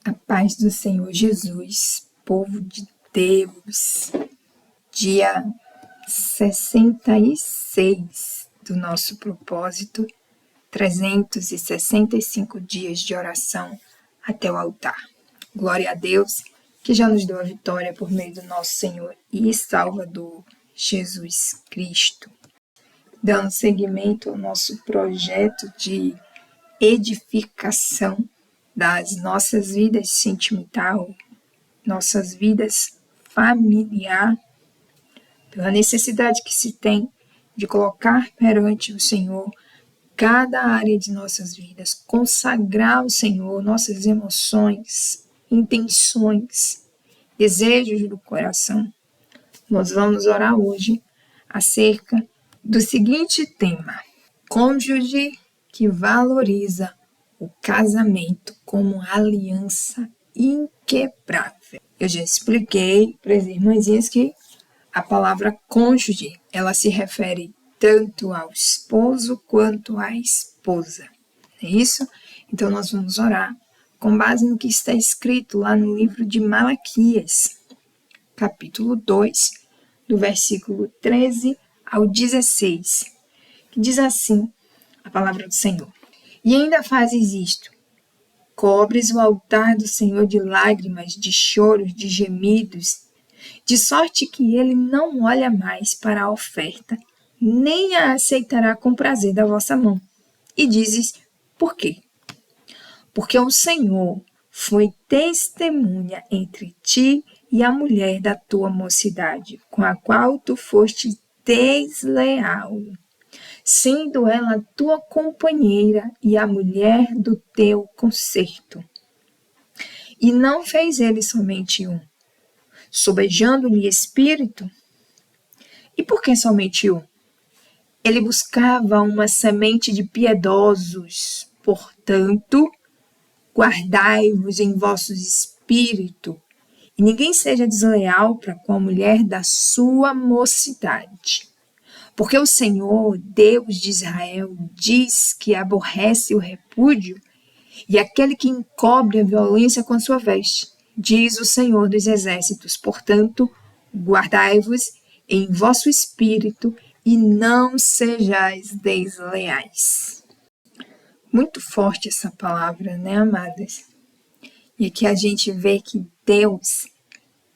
A paz do Senhor Jesus, povo de Deus, dia 66 do nosso propósito, 365 dias de oração até o altar. Glória a Deus, que já nos deu a vitória por meio do nosso Senhor e Salvador Jesus Cristo. Dando seguimento ao nosso projeto de edificação das nossas vidas sentimental, nossas vidas familiar, pela necessidade que se tem de colocar perante o Senhor cada área de nossas vidas, consagrar ao Senhor nossas emoções, intenções, desejos do coração. Nós vamos orar hoje acerca do seguinte tema: cônjuge que valoriza o casamento como aliança inquebrável. Eu já expliquei para as irmãzinhas que a palavra cônjuge, ela se refere tanto ao esposo quanto à esposa. É isso? Então nós vamos orar com base no que está escrito lá no livro de Malaquias, capítulo 2, do versículo 13 ao 16, que diz assim a palavra do Senhor: E ainda fazes isto, cobres o altar do Senhor de lágrimas, de choros, de gemidos, de sorte que ele não olha mais para a oferta, nem a aceitará com prazer da vossa mão. E dizes, por quê? Porque o Senhor foi testemunha entre ti e a mulher da tua mocidade, com a qual tu foste desleal, sendo ela tua companheira e a mulher do teu concerto. E não fez ele somente um, sobejando-lhe espírito? E por que somente um? Ele buscava uma semente de piedosos, portanto, guardai-vos em vossos espíritos, e ninguém seja desleal para com a mulher da sua mocidade. Porque o Senhor, Deus de Israel, diz que aborrece o repúdio e aquele que encobre a violência com a sua veste. Diz o Senhor dos exércitos, portanto, guardai-vos em vosso espírito e não sejais desleais. Muito forte essa palavra, né, amadas? E aqui a gente vê que Deus,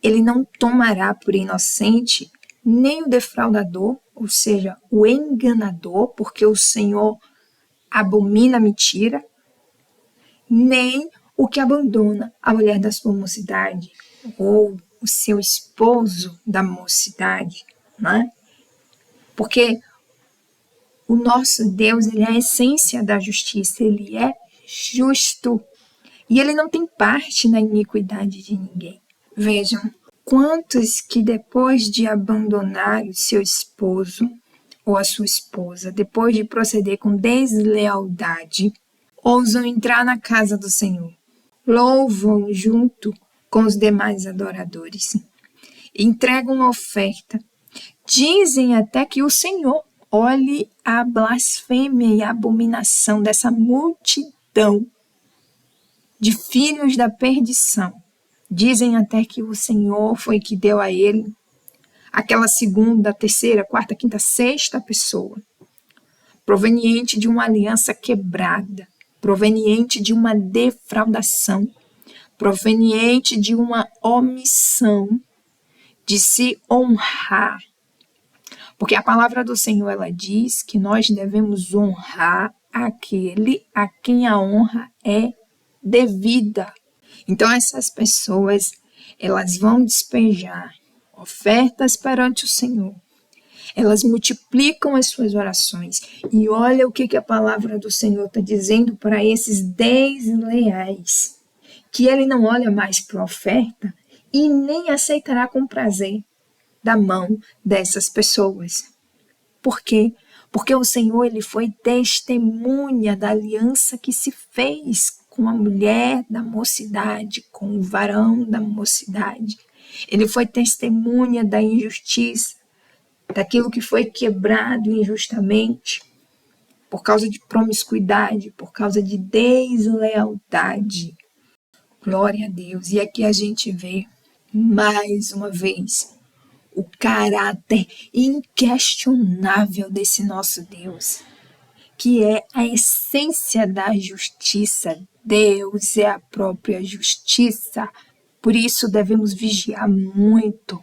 ele não tomará por inocente nem o defraudador, ou seja, o enganador, porque o Senhor abomina a mentira, nem o que abandona a mulher da sua mocidade, ou o seu esposo da mocidade, né? Porque o nosso Deus, ele é a essência da justiça, ele é justo, e ele não tem parte na iniquidade de ninguém. Vejam, quantos que depois de abandonar o seu esposo ou a sua esposa, depois de proceder com deslealdade, ousam entrar na casa do Senhor, louvam junto com os demais adoradores, entregam uma oferta, dizem até que o Senhor olhe a blasfêmia e a abominação dessa multidão de filhos da perdição. Dizem até que o Senhor foi que deu a ele aquela segunda, terceira, quarta, quinta, sexta pessoa, proveniente de uma aliança quebrada, proveniente de uma defraudação, proveniente de uma omissão de se honrar. Porque a palavra do Senhor, ela diz que nós devemos honrar aquele a quem a honra é devida. Então essas pessoas, elas vão despejar ofertas perante o Senhor. Elas multiplicam as suas orações. E olha o que a palavra do Senhor está dizendo para esses desleais. Que ele não olha mais para a oferta e nem aceitará com prazer da mão dessas pessoas. Por quê? Porque o Senhor, ele foi testemunha da aliança que se fez com a mulher da mocidade, com o varão da mocidade. Ele foi testemunha da injustiça, daquilo que foi quebrado injustamente, por causa de promiscuidade, por causa de deslealdade. Glória a Deus. E aqui a gente vê, mais uma vez, o caráter inquestionável desse nosso Deus, que é a essência da justiça. Deus é a própria justiça. Por isso devemos vigiar muito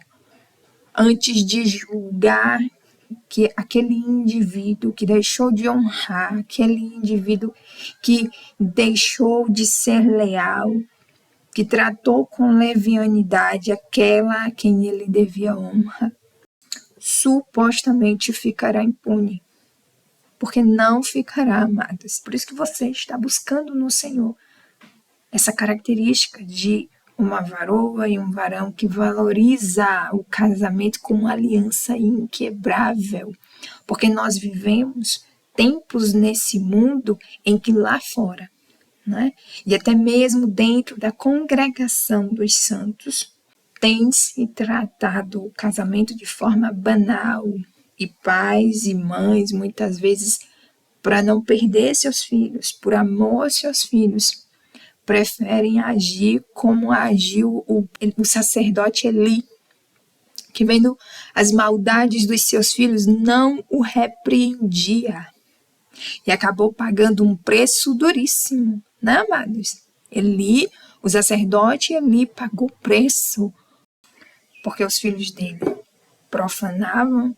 antes de julgar que aquele indivíduo que deixou de honrar, aquele indivíduo que deixou de ser leal, que tratou com levianidade aquela a quem ele devia honra, supostamente ficará impune. Porque não ficará, amadas. Por isso que você está buscando no Senhor essa característica de uma varoa e um varão que valoriza o casamento como uma aliança inquebrável. Porque nós vivemos tempos nesse mundo em que lá fora, né? E até mesmo dentro da congregação dos santos, tem-se tratado o casamento de forma banal. E pais e mães, muitas vezes, para não perder seus filhos, por amor aos seus filhos, preferem agir como agiu o sacerdote Eli, que vendo as maldades dos seus filhos, não o repreendia. E acabou pagando um preço duríssimo, né, amados? Eli, o sacerdote Eli, pagou preço, porque os filhos dele profanavam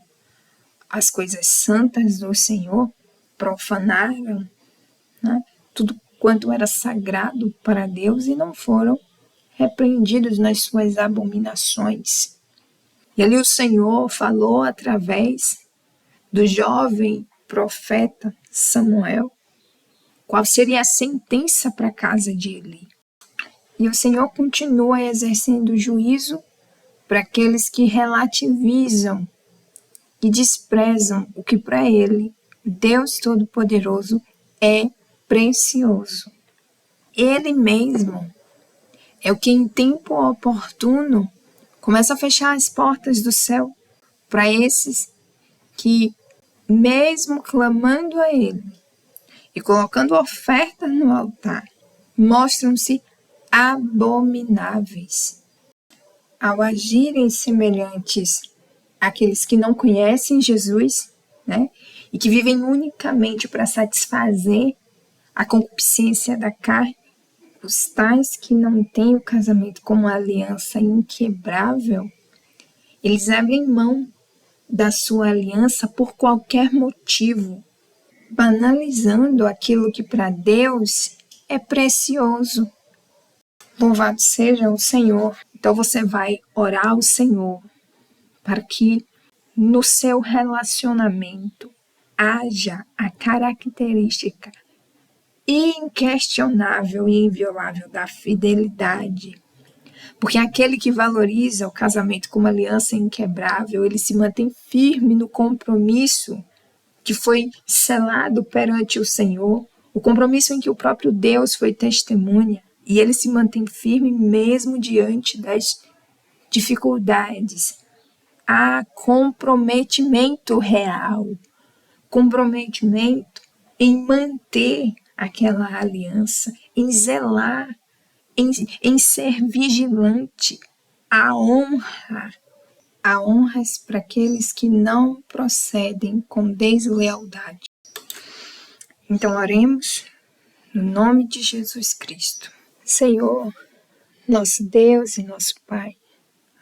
as coisas santas do Senhor, profanaram, né, tudo quanto era sagrado para Deus e não foram repreendidos nas suas abominações. E ali o Senhor falou através do jovem profeta Samuel qual seria a sentença para a casa de Eli. E o Senhor continua exercendo juízo para aqueles que relativizam e desprezam o que para ele, Deus Todo-Poderoso, é precioso. Ele mesmo é o que em tempo oportuno começa a fechar as portas do céu para esses que, mesmo clamando a ele e colocando ofertas no altar, mostram-se abomináveis. Ao agirem semelhantes àqueles que não conhecem Jesus, né, e que vivem unicamente para satisfazer a concupiscência da carne, os tais que não têm o casamento como uma aliança inquebrável, eles abrem mão da sua aliança por qualquer motivo, banalizando aquilo que para Deus é precioso. Louvado seja o Senhor. Então você vai orar ao Senhor para que no seu relacionamento haja a característica inquestionável e inviolável da fidelidade. Porque aquele que valoriza o casamento como aliança inquebrável, ele se mantém firme no compromisso que foi selado perante o Senhor, o compromisso em que o próprio Deus foi testemunha, e ele se mantém firme mesmo diante das dificuldades. Há comprometimento real, comprometimento em manter aquela aliança, em zelar, em ser vigilante. Há honras para aqueles que não procedem com deslealdade. Então oremos no nome de Jesus Cristo. Senhor, nosso Deus e nosso Pai,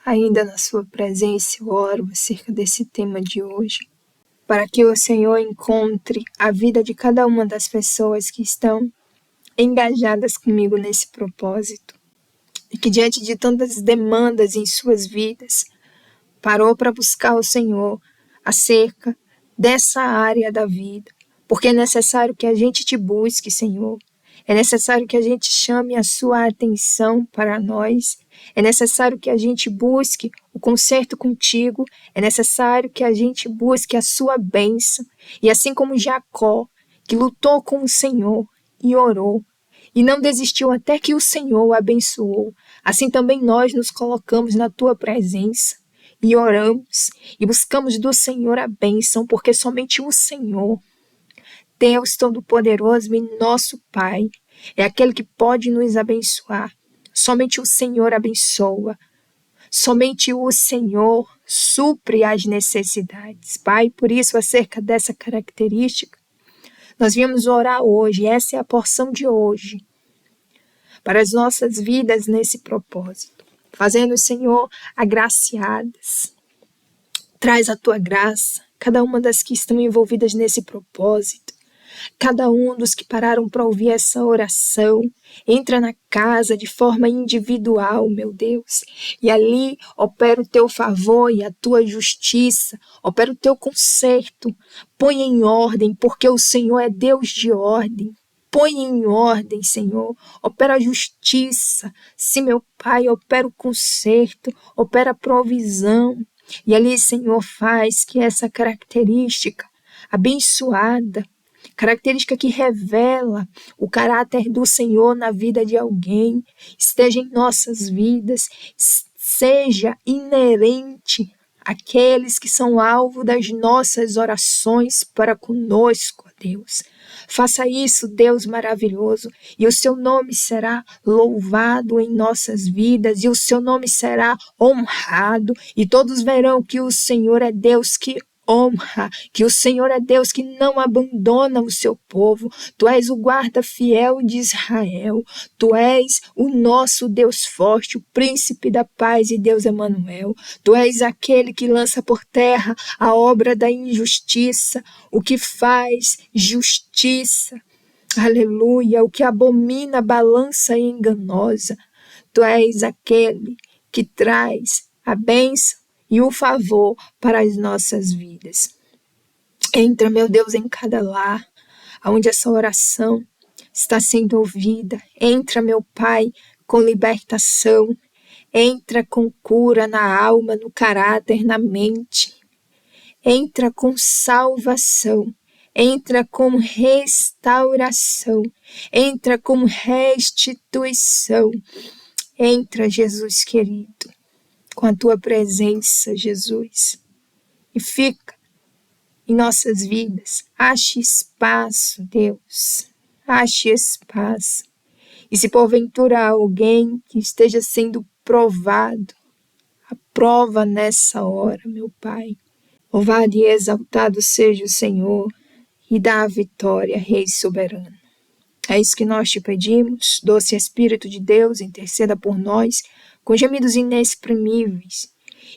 ainda na sua presença eu oro acerca desse tema de hoje, para que o Senhor encontre a vida de cada uma das pessoas que estão engajadas comigo nesse propósito, e que diante de tantas demandas em suas vidas, parou para buscar o Senhor acerca dessa área da vida, porque é necessário que a gente te busque, Senhor. É necessário que a gente chame a sua atenção para nós. É necessário que a gente busque o conserto contigo. É necessário que a gente busque a sua bênção. E assim como Jacó, que lutou com o Senhor e orou, e não desistiu até que o Senhor o abençoou, assim também nós nos colocamos na tua presença e oramos e buscamos do Senhor a bênção, porque somente o Senhor, Deus Todo-Poderoso e nosso Pai, é aquele que pode nos abençoar Somente o Senhor abençoa. Somente o Senhor supre as necessidades. Pai, por isso, acerca dessa característica, nós viemos orar hoje, essa é a porção de hoje, para as nossas vidas nesse propósito. Fazendo, Senhor, agraciadas. Traz a tua graça, cada uma das que estão envolvidas nesse propósito. Cada um dos que pararam para ouvir essa oração, entra na casa de forma individual, meu Deus, e ali opera o teu favor e a tua justiça, opera o teu conserto, põe em ordem, porque o Senhor é Deus de ordem. Põe em ordem, Senhor, opera a justiça, sim, meu Pai, opera o conserto, opera a provisão, e ali, Senhor, faz que essa característica abençoada, característica que revela o caráter do Senhor na vida de alguém, esteja em nossas vidas, seja inerente àqueles que são alvo das nossas orações para conosco, Deus. Faça isso, Deus maravilhoso, e o seu nome será louvado em nossas vidas, e o seu nome será honrado, e todos verão que o Senhor é Deus que honra, que o Senhor é Deus que não abandona o seu povo. Tu és o guarda fiel de Israel. Tu és o nosso Deus forte, o príncipe da paz e Deus Emanuel. Tu és aquele que lança por terra a obra da injustiça, o que faz justiça. Aleluia, o que abomina a balança enganosa. Tu és aquele que traz a bênção e o favor para as nossas vidas. Entra, meu Deus, em cada lar, onde essa oração está sendo ouvida. Entra, meu Pai, com libertação. Entra com cura na alma, no caráter, na mente. Entra com salvação. Entra com restauração. Entra com restituição. Entra, Jesus querido, com a tua presença, Jesus, e fica em nossas vidas. Ache espaço, Deus, ache espaço. E se porventura há alguém que esteja sendo provado, aprova nessa hora, meu Pai. Louvado e exaltado seja o Senhor e dá a vitória, Rei soberano. É isso que nós te pedimos, doce Espírito de Deus, interceda por nós, com gemidos inexprimíveis,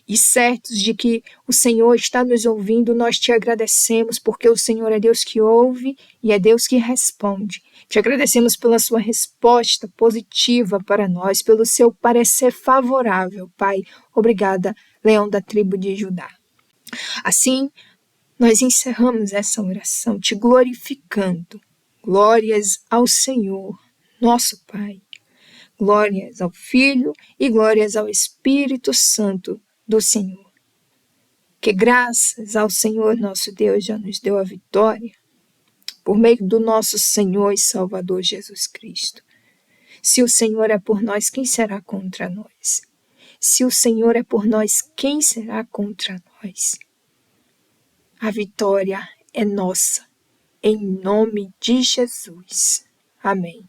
e certos de que o Senhor está nos ouvindo, nós te agradecemos, porque o Senhor é Deus que ouve e é Deus que responde. Te agradecemos pela sua resposta positiva para nós, pelo seu parecer favorável, Pai. Obrigada, Leão da tribo de Judá. Assim, nós encerramos essa oração te glorificando. Glórias ao Senhor, nosso Pai. Glórias ao Filho e glórias ao Espírito Santo do Senhor. Que graças ao Senhor nosso Deus já nos deu a vitória por meio do nosso Senhor e Salvador Jesus Cristo. Se o Senhor é por nós, quem será contra nós? Se o Senhor é por nós, quem será contra nós? A vitória é nossa, em nome de Jesus. Amém.